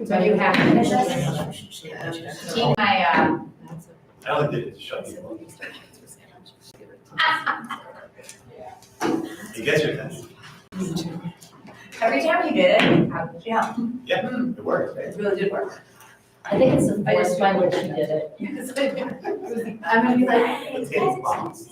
So you have to finish this? Team, I only did it to shut people up. You get your attention. every time you did it, how did you help? Yeah, it worked, right? It really did work. I think it's the fourth time that she did it. Yes, I did. I'm gonna be like, hey, Let's guys, get it's bombs.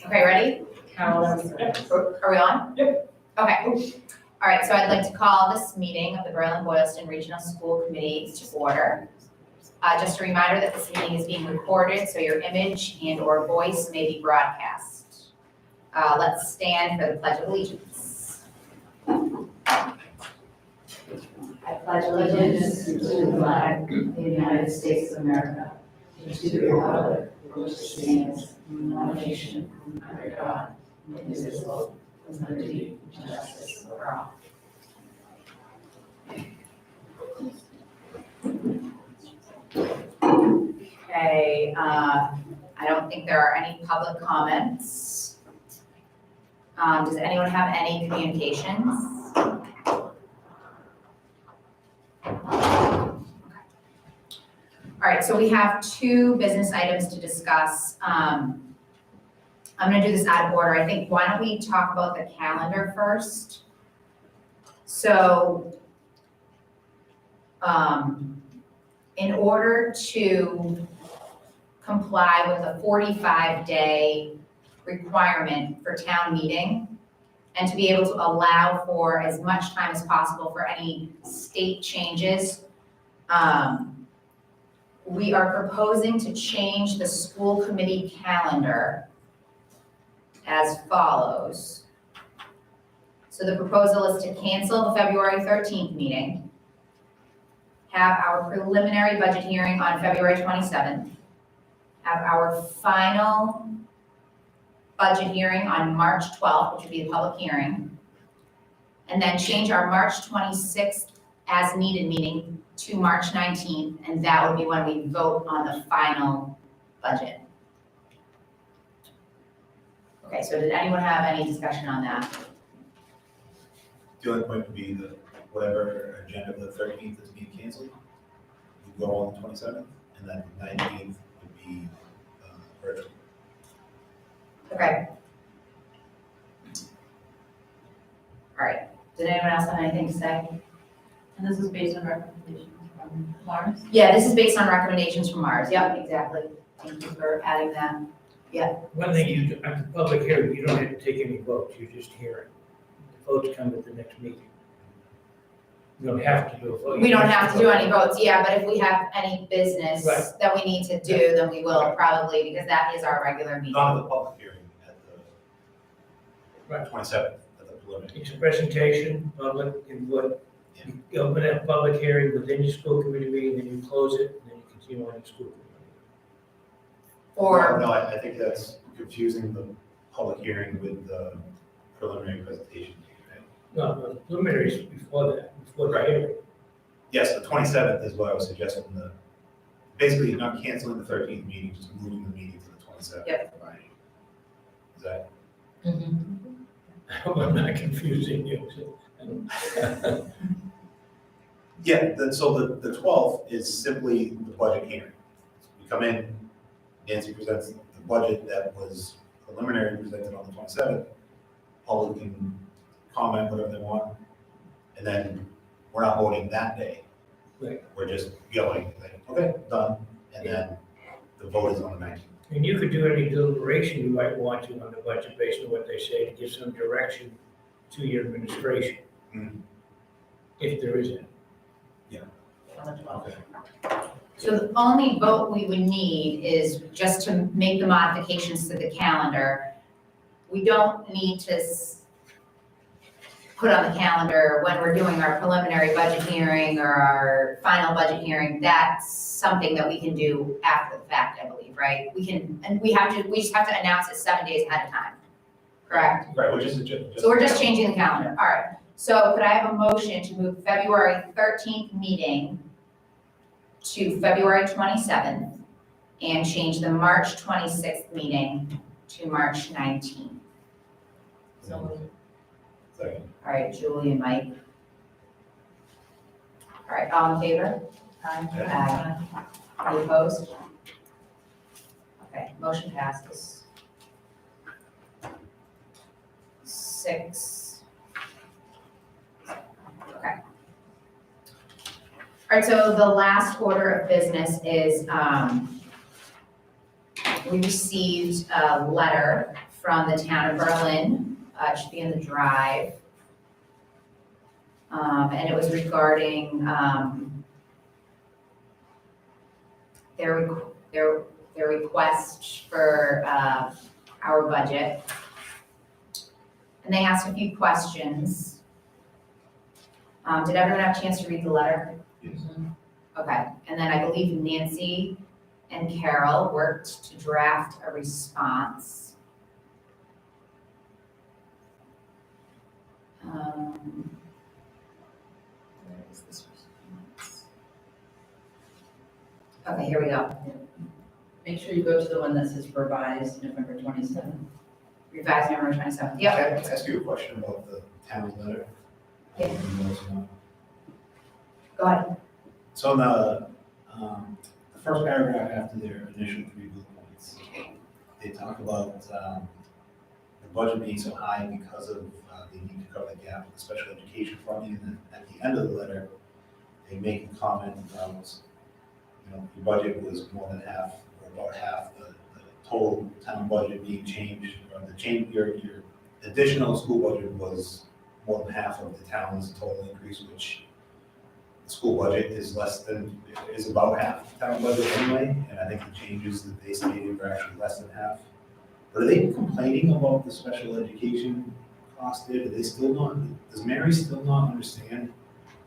Okay, ready? Carol, Are we on? Yep. Okay. All right, so I'd like to call this meeting of the Berlin-Boylston Regional School Committee to order. Just a reminder that this meeting is being recorded, so your image and/or voice may be broadcast. Let's stand for the Pledge of Allegiance. I pledge allegiance to the flag of the United States of America, and to the republic for which it stands, one nation, under God, indivisible, with liberty and justice for all. Okay, I don't think there are any public comments. Does anyone have any communications? All right, so we have two business items to discuss. I'm gonna do this out of order. I think, why don't we talk about the calendar first? So, in order to comply with a 45-day requirement for town meeting, and to be able to allow for as much time as possible for any state changes, we are proposing to change the school committee calendar as follows. So the proposal is to cancel the February 13th meeting, have our preliminary budget hearing on February 27th, have our final budget hearing on March 12th, which would be a public hearing, and then change our March 26th as needed meeting to March 19th, and that would be when we vote on the final budget. Okay, so did anyone have any discussion on that? The only point would be that whatever agenda of the 13th is being canceled, you go on the 27th, and then the 19th would be virtual. Okay. All right, did anyone else have anything to say? And this is based on recommendations from Lawrence? Yeah, this is based on recommendations from ours. Yep, exactly. Thank you for adding that. One thing, you, at the public hearing, you don't have to take any votes, you just hear it. The votes come at the next meeting. You don't have to do a vote. We don't have to do any votes, yeah, but if we have any business Right. that we need to do, then we will probably, because that is our regular meeting. Not at the public hearing, at the Right. 27th, at the preliminary. It's a presentation, public input. You open a public hearing within your school committee meeting, then you close it, and then you continue on your school committee. Or, No, I think that's confusing the public hearing with the preliminary presentation. Right? No, the preliminary is before that, before the hearing. Yes, the 27th is what I was suggesting, basically you're not canceling the 13th meeting, just moving the meeting to the 27th. Yep. Right. Is that? I hope I'm not confusing you. Yeah, so the 12th is simply the budget hearing. We come in, Nancy presents the budget that was preliminary presented on the 27th. Public can comment whatever they want, and then we're not voting that day. Right. We're just going, like, okay, done, and then the vote is on the 19th. And you could do any deliberation you might want to on the budget based on what they say to give some direction to your administration. Mhm. If there is any. Okay. so the only vote we would need is just to make the modifications to the calendar. We don't need to put on the calendar when we're doing our preliminary budget hearing or our final budget hearing. That's something that we can do after the fact, I believe, right? We can, and we just have to announce it 7 days ahead of time, correct? Right, which is just. So we're just changing the calendar, all right. So could I have a motion to move February 13th meeting to February 27th and change the March 26th meeting to March 19th. So Second. All right, Julie and Mike. All right, all in favor? Aye. Any opposed? Okay, motion passes. 6. Okay. All right, so the last order of business is, we received a letter from the town of Berlin, it should be in the drive. And it was regarding, their request for, our budget. And they asked a few questions. Did everyone have a chance to read the letter? Yes. Okay, and then I believe Nancy and Carol worked to draft a response. Where is this response? Okay, here we go. Make sure you go to the one that says revised November 27th. Revised November 27th. Can Yep. I ask you a question about the town letter? Yeah. Go ahead. So in the first paragraph after their initial 3 bullet points, they talk about the budget being so high because of they need to cover the gap with special education funding. And then at the end of the letter, they make a comment about, your budget was more than half, or about half the total town budget being changed, or your additional school budget was more than half of the town's total increase, which the school budget is about half the town budget anyway, and I think the changes that they stated were actually less than half. But are they complaining about the special education cost there? Does Mary still not understand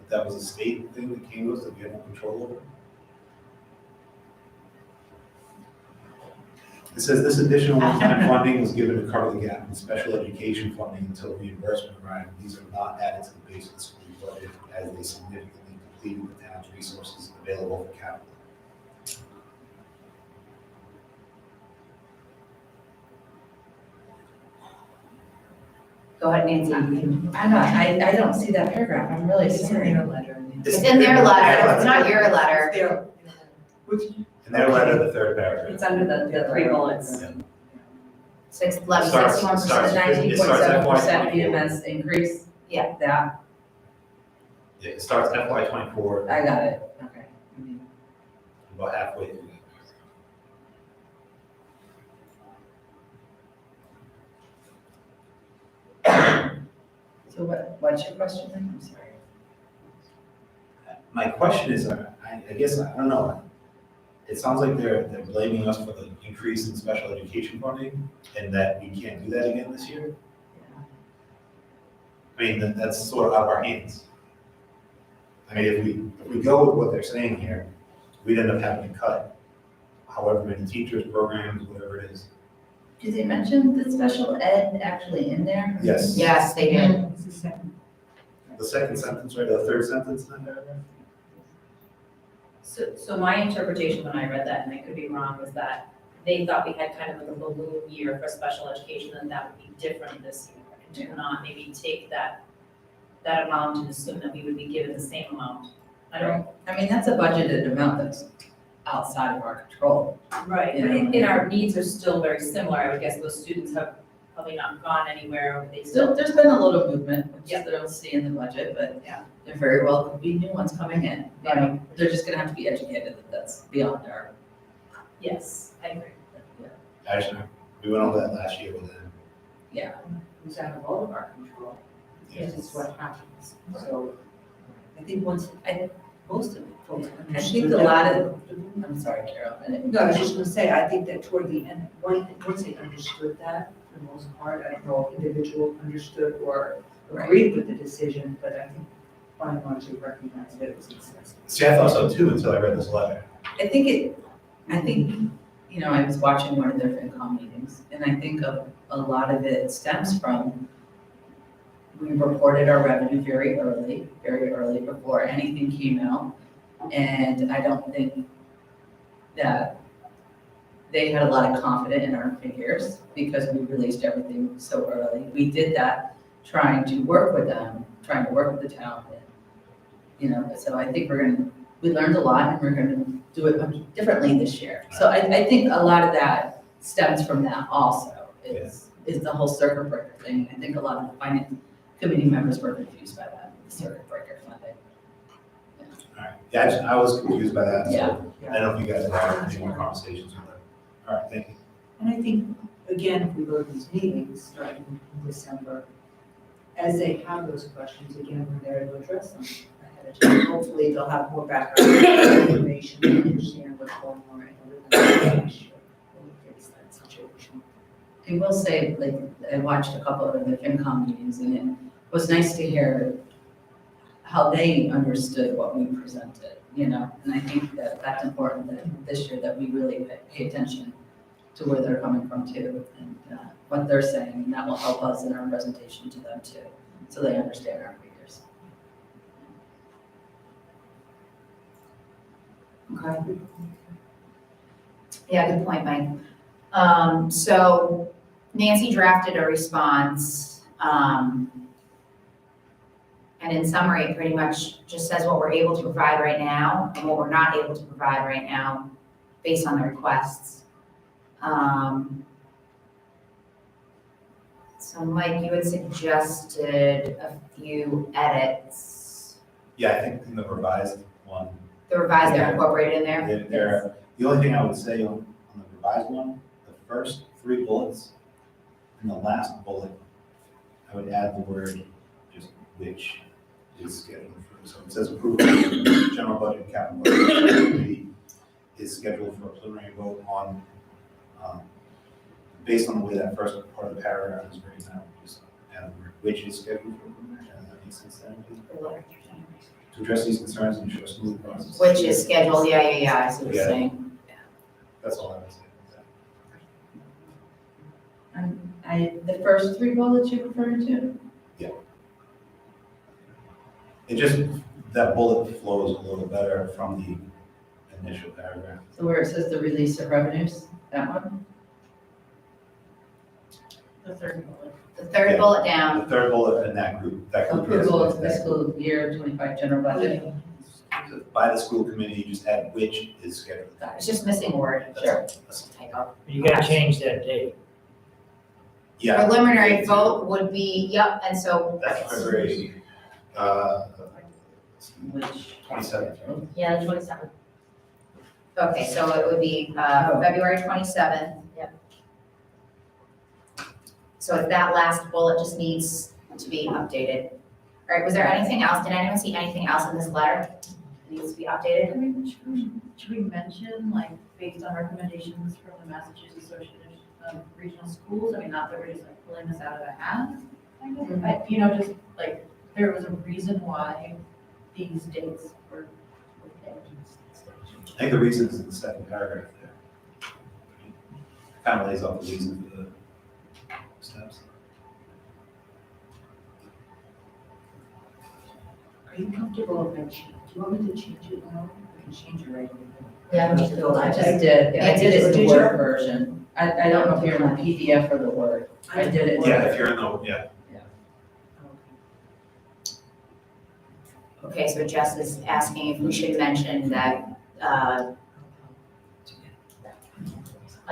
that was a state thing that came to us that we had no control over? It says this additional one-time funding was given to cover the gap in special education funding until reimbursement arrived. These are not added to the base of the school budget as they significantly depleted the town's resources available for capital. Go ahead, Nancy. I don't see that paragraph. I'm really sorry. It's in their letter, it's not your letter. In their letter, the third paragraph. it's under the 3 bullets. Yeah. 11, Starts- 61%. starts- The it starts FY 19.7% 24. EMS increase. Yeah. That, Yeah, it starts FY 24, I got it. Okay. about halfway through. So what's your question then? I'm sorry. My question is, I guess, I don't know. It sounds like they're blaming us for the increase in special education funding and that we can't do that again this year. I mean, that's sort of out of our hands. I mean, if we go with what they're saying here, we'd end up having to cut however many teachers, programs, whatever it is. Did they mention the special ed actually in there? Yes. Yes, they did. The second sentence, right, the third sentence in that paragraph? So my interpretation when I read that, and I could be wrong, was that they thought we had kind of like a balloon year for special education, and that would be different this year. And to not maybe take that amount and assume that we would be given the same amount. I mean, that's a budgeted amount that's outside of our control. Right, but and our needs are still very similar. I would guess those students have probably not gone anywhere, or they still. There's been a little movement, which Yeah. they don't see in the budget, but Yeah. there very well could be new ones coming in. You know, they're just gonna have to be educated that that's beyond our. Yes, I agree. Actually, we went over that last year with them. It's out of all of our control. Yes. This is what happens. So I think most of the folks I think a lot of, I'm sorry, Carol, No, I was just gonna say, I think that toward the end, once they understood that, for the most part, I don't know if individual understood or agreed with the decision, but I think by and large they recognized that it was excessive. See, I thought so too until I read this letter. I think, you know, I was watching one of their FinCom meetings, and I think a lot of it stems from, we reported our revenue very early before anything came out. And I don't think that they had a lot of confidence in our figures because we released everything so early. We did that trying to work with them, trying to work with the town. And, you know, so I think we learned a lot and we're gonna do it much differently this year. So I think a lot of that stems from that also, is the whole circuit breaker thing. I think a lot of the finance committee members were confused by that, the circuit breaker funding. All right, yeah, I was confused by that, Yeah. so I don't know if you guys have had any more conversations with them. All right, thank you. And I think, again, if we go to these meetings starting in December, as they have those questions, again, we're there to address them ahead of time. Hopefully, they'll have more background information to understand what's going on and make sure we fix that situation. I will say, like, I watched a couple of the FinCom meetings and it was nice to hear how they understood what we presented, you know? And I think that that's important that this year that we really pay attention to where they're coming from too and what they're saying. And that will help us in our presentation to them too, so they understand our figures. Okay. Yeah, good point, Mike. So Nancy drafted a response, and in summary, it pretty much just says what we're able to provide right now and what we're not able to provide right now based on the requests. So Mike, you had suggested a few edits. Yeah, I think in the revised one, The revised are Yeah. incorporated in there? the only thing I would say on the revised one, the first 3 bullets and the last bullet, I would add the word just which is scheduled for. So it says approval of general budget and capital budget committee is scheduled for a preliminary vote on, based on the way that first part of the paragraph is written out, just add the word which is scheduled for preliminary. Does that make sense then? To address these concerns and ensure smooth process. Which is scheduled, yeah, I see what you're Yeah. saying. That's all I would say. The first 3 bullets you're referring to? It just, that bullet flows a little better from the initial paragraph. So where it says the release of revenues, that one? The third bullet. The third bullet down, The third bullet in that group, Approval of fiscal year 25 general budget. By the school committee, you just add which is scheduled. it's just missing a word. Sure. That's- Typo. You gotta change that date. Yeah, Preliminary vote would be, yep, and so. that's February, Which, 27th, right? Yeah, the 27th. Okay, so it would be, February 27th. Yep. So that last bullet just needs to be updated. All right, was there anything else? Did anyone see anything else in this letter that needs to be updated? I mean, should we mention, like, based on recommendations from the Massachusetts Association of Regional Schools? I mean, not that we're just like pulling this out of a hat, kind of, you know, just like, there was a reason why these dates were picked. I think the reason is in the second paragraph there. Kind of lays out the reason for the steps. Are you comfortable if I change, do you want me to change it now? I can change it right away. Yeah, me too. I just did, Yeah, I did it in did the you? Word version. I don't know if you're in the PDF or the Word. I did it. Yeah, if you're in the, yeah. Okay, so Jess is asking if we should mention that, I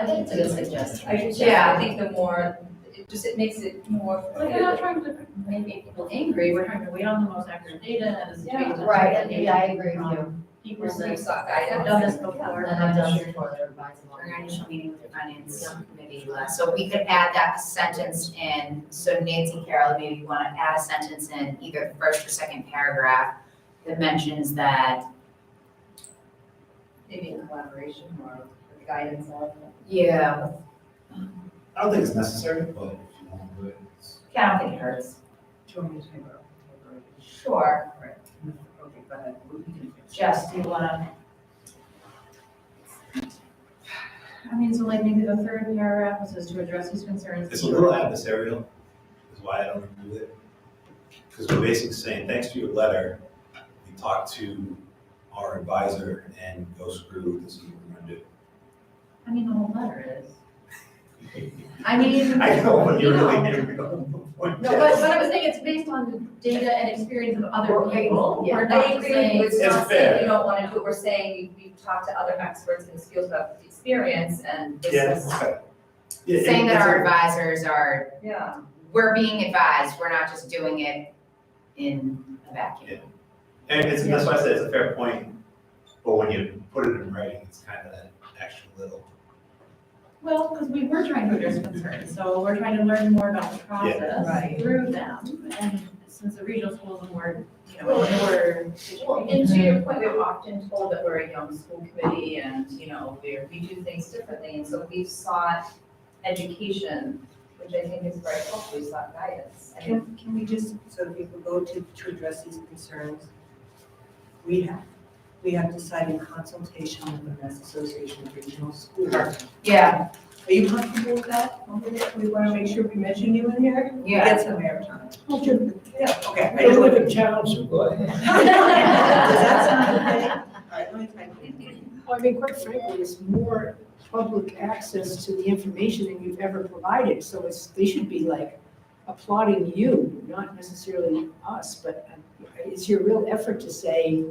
think it's a good suggestion. Yeah. I think the more, it makes it more, like, we're not trying to make people angry, we're trying to wait on the most accurate data and Yeah, right, and yeah, I agree with you. People that I've done this before. And I've done it before, they're advisable. during our initial meeting with the finance committee, so we could add that sentence in, so Nancy Carroll, maybe you want to add a sentence in either the first or second paragraph that mentions that, Maybe in collaboration or guidance of. yeah, I don't think it's necessary, but if you want to do it, it's. I don't think it hurts. Do you want me to type it out? Sure. Okay, go ahead. We can fix it. Jess, do you want to? I mean, so like maybe the third paragraph says to address these concerns. It's a little adversarial, is why I don't do it. Because we're basically saying, thanks to your letter, we talked to our advisor and go screw, this is what we're gonna do. I mean, the whole letter is. I mean. I know, but you're you know. really hitting me on the point. No, but I was saying it's based on data and experience of other people. Yeah, We're I not just agree, saying. it's It's not fair. saying we don't wanna do it, we're saying we've talked to other experts in this field about the experience and this Yeah, is. okay. Yeah, Saying that it's our a- advisors are, Yeah. we're being advised, we're not just doing it in a vacuum. And that's why I said it's a fair point, but when you put it in writing, it's kind of that extra little. Well, because we were trying to address concerns, so we're trying to learn more about the process Right. through them. And since the regional schools were, you know, newer. Well, and to your point, we're often told that we're a young school committee and, you know, we do things differently. And so we've sought education, which I think is very helpful. We've sought guidance. And Can we just, so if we could go to address these concerns, we have decided in consultation with the Mass Association of Regional Schools. Yeah, Are you comfortable with that? We want to make sure we mention you in here? yeah. Get some airtime. Yeah, okay. I don't live in town, so go ahead. Does that sound okay? All right, let me type it. Well, I mean, quite frankly, it's more public access to the information than you've ever provided, so they should be like applauding you, not necessarily us, but it's your real effort to say,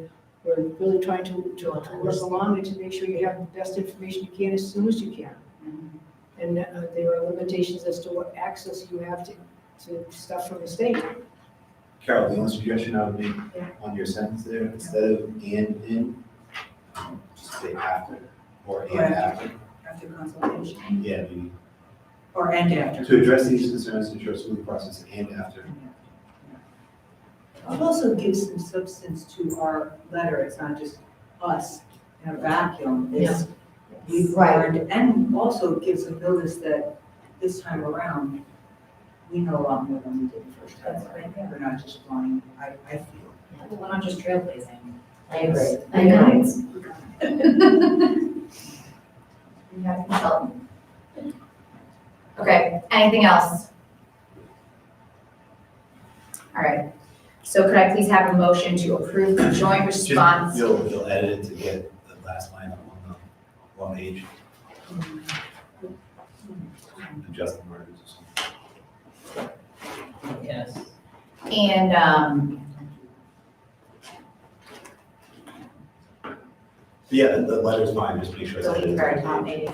we're really trying to work along and to make sure you have the best information you can as soon as you can. And there are limitations as to what access you have to stuff from the state. Carol, the only suggestion I would make on your sentence there, instead of and in, just say after, or and Right. after. After consultation, Yeah, maybe, or and after. to address these concerns, ensure smooth process and after. It also gives some substance to our letter, it's not just us in a vacuum, it's we've learned, and also gives a notice that this time around, we know a lot more than we did the first time. We're not just flying, I feel. We're not just trailblazing. I agree. I know. You have a consultant. Okay, anything else? All right, so could I please have a motion to approve the joint Just, response? you'll edit it to get the last line up on the one page. Adjust the margins or something. Yes. And, Yeah, the letter's fine, just make sure it's delete edited. very top maybe.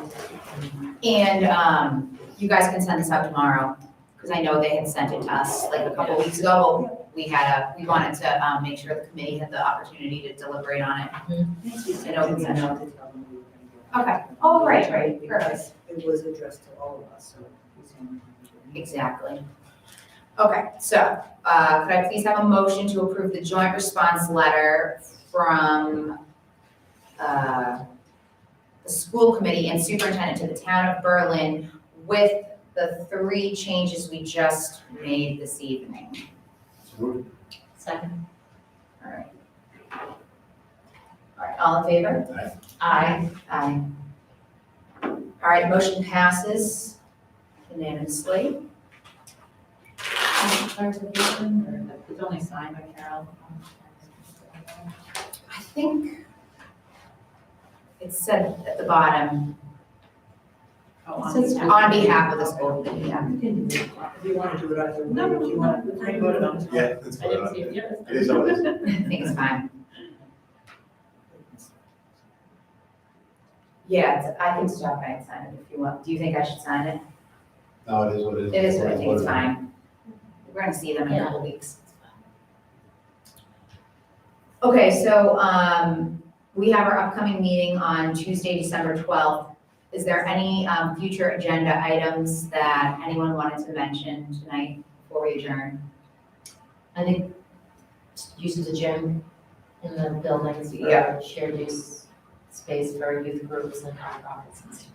And, you guys can send this out tomorrow, because I know they had sent it to us like a couple weeks ago. We wanted to, make sure the committee had the opportunity to deliberate on it. It opens it up. To tell them we were gonna do it. Okay, oh, right, perfect. It was addressed to all of us, so. we can- Exactly. Okay, so, could I please have a motion to approve the joint response letter from, the school committee and superintendent to the town of Berlin with the 3 changes we just made this evening? Second. All right. All right, all in favor? Aye. Aye. All right, motion passes unanimously. Clarification, or it's only signed by Carol. I think it said at the bottom, Oh, it says on behalf of the school committee, yeah. You can do it. If you want to do it either way, No, if you want. I voted on it. Yeah, that's I didn't fine. see it yet. It is how it is. I think it's fine. Yeah, I can stop by and sign it if you want. Do you think I should sign it? No, it is what it is. It is, I think it's fine. We're gonna see them in a couple weeks. Okay, so, we have our upcoming meeting on Tuesday, December 12th. Is there any, future agenda items that anyone wanted to mention tonight before we adjourn? I think use of the gym in the buildings Yeah. for shared use space for youth groups and nonprofits and stuff.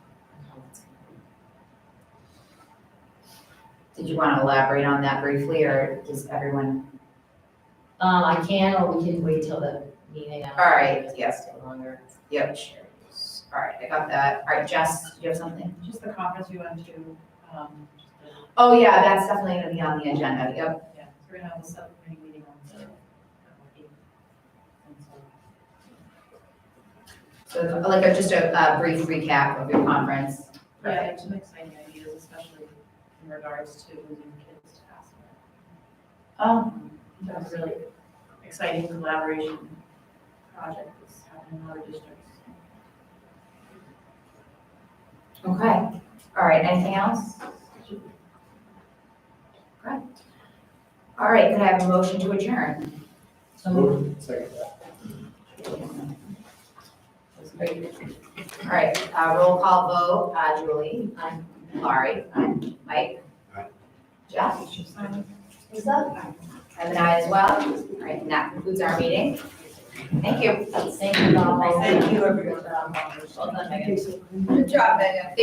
Did you want to elaborate on that briefly, or does everyone? I can, or we can wait till the meeting. All right, yes. Take longer. Yep, sure. All right, I got that. All right, Jess, do you have something? Just the conference we went to, just the, Oh, yeah, that's definitely gonna be on the agenda, yep. yeah, we're gonna have a subcommittee meeting on the 8th. And So like just a brief recap of your conference. Yeah, I have some exciting ideas, especially in regards to losing kids to asthma. That was a really exciting collaboration project that's happening in other districts. Okay, all right, anything else? Great. All right, could I have a motion to adjourn? Second. All right, roll call vote, Julie. Aye. Laurie. Aye. Mike. Aye. Jeff. Lisa. I'm an aye as well. All right, and that concludes our meeting. Thank you. Thank you all. Thank you, everyone. Well done, Megan. Okay, so. Good job, Megan.